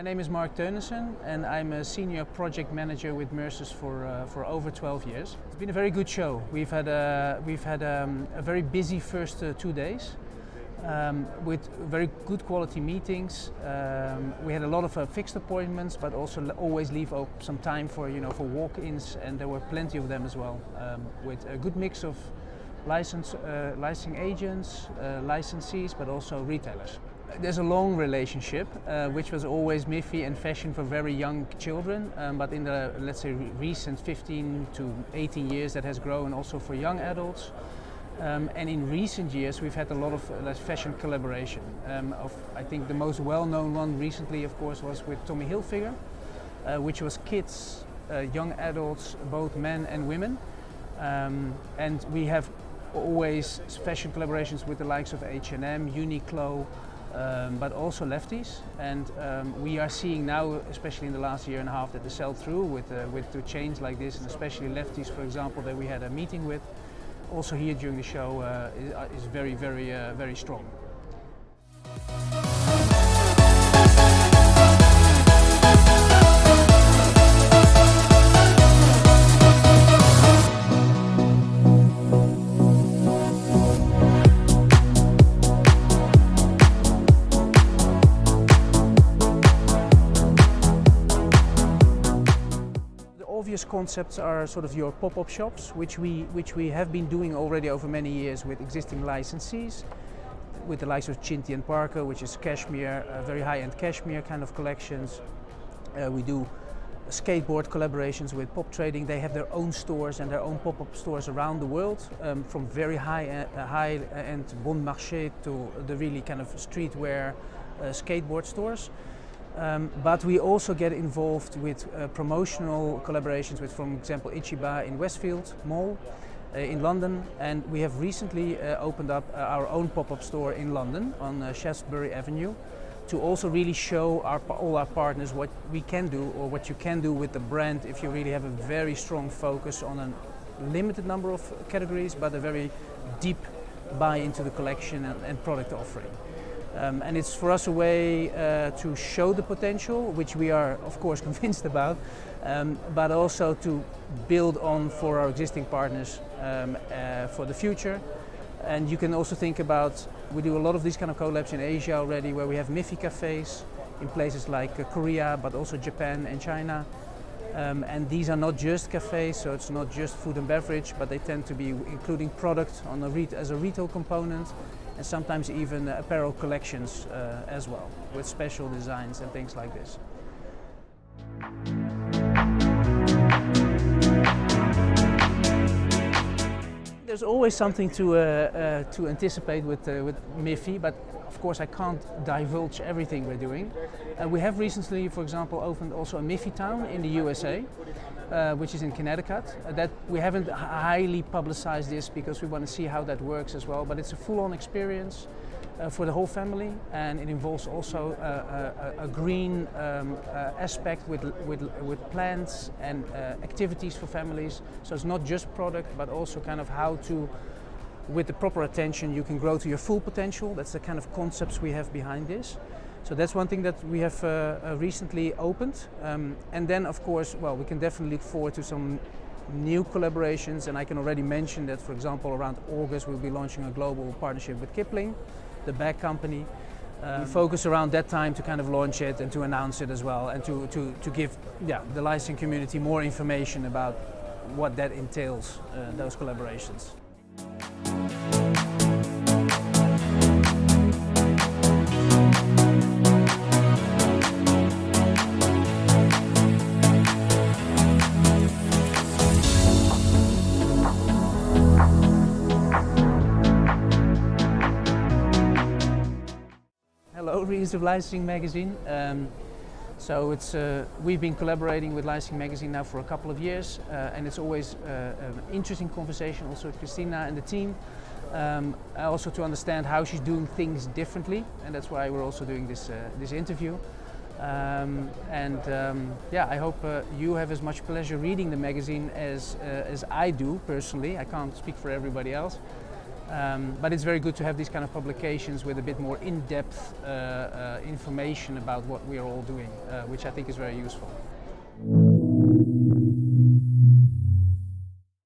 My name is Mark Teunissen and I'm a senior project manager with Mercis for over 12 years. It's been a very good show. We've had a very busy first 2 days with very good quality meetings. We had a lot of fixed appointments, but also always leave some time for walk-ins, and there were plenty of them as well, with a good mix of licensing agents, licensees, but also retailers. There's a long relationship, which was always Miffy and fashion for very young children, but in the, let's say, recent 15 to 18 years that has grown also for young adults. And in recent years we've had a lot of fashion collaboration. I think the most well-known one recently, of course, was with Tommy Hilfiger, which was kids, young adults, both men and women. And we have always fashion collaborations with the likes of H&M, Uniqlo, but also lefties, and we are seeing now, especially in the last year and a half, that the sell-through with the chains like this, and especially lefties, for example, that we had a meeting with, also here during the show, is very, very strong. Obvious concepts are sort of your pop-up shops, which we have been doing already over many years with existing licensees, with the likes of Chinty and Parker, which is cashmere, very high-end cashmere kind of collections. We do skateboard collaborations with Pop Trading. They have their own stores and their own pop-up stores around the world, from very high-end Bon Marché to the really kind of streetwear skateboard stores. But we also get involved with promotional collaborations with, for example, Ichiba in Westfield Mall in London, and we have recently opened up our own pop-up store in London on Shaftesbury Avenue to also really show all our partners what we can do, or what you can do with the brand if you really have a very strong focus on a limited number of categories, but a very deep buy into the collection and product offering. And it's for us a way to show the potential, which we are of course convinced about, but also to build on for our existing partners for the future. And you can also think about, we do a lot of these kind of collabs in Asia already, where we have Miffy cafes in places like Korea, but also Japan and China. And these are not just cafes, so it's not just food and beverage, but they tend to be including product on as a retail component, and sometimes even apparel collections as well, with special designs and things like this. There's always something to anticipate with Miffy, but of course I can't divulge everything we're doing. We have recently, for example, opened also a Miffy town in the USA, which is in Connecticut. That we haven't highly publicized this because we want to see how that works as well, but it's a full-on experience for the whole family, and it involves also a green aspect with plants and activities for families. So it's not just product, but also kind of how to, with the proper attention, you can grow to your full potential. That's the kind of concepts we have behind this. So that's one thing that we have recently opened. And then, of course, well, we can definitely look forward to some new collaborations, and I can already mention that, for example, around August we'll be launching a global partnership with Kipling, the bag company. We focus around that time to kind of launch it and to announce it as well, and to give the licensing community more information about what that entails, those collaborations. Hello, readers of Licensing Magazine. So we've been collaborating with Licensing Magazine now for a couple of years, and it's always an interesting conversation also with Christina and the team, also to understand how she's doing things differently, and that's why we're also doing this interview. I hope you have as much pleasure reading the magazine as I do personally. I can't speak for everybody else. But it's very good to have these kind of publications with a bit more in-depth information about what we are all doing, which I think is very useful.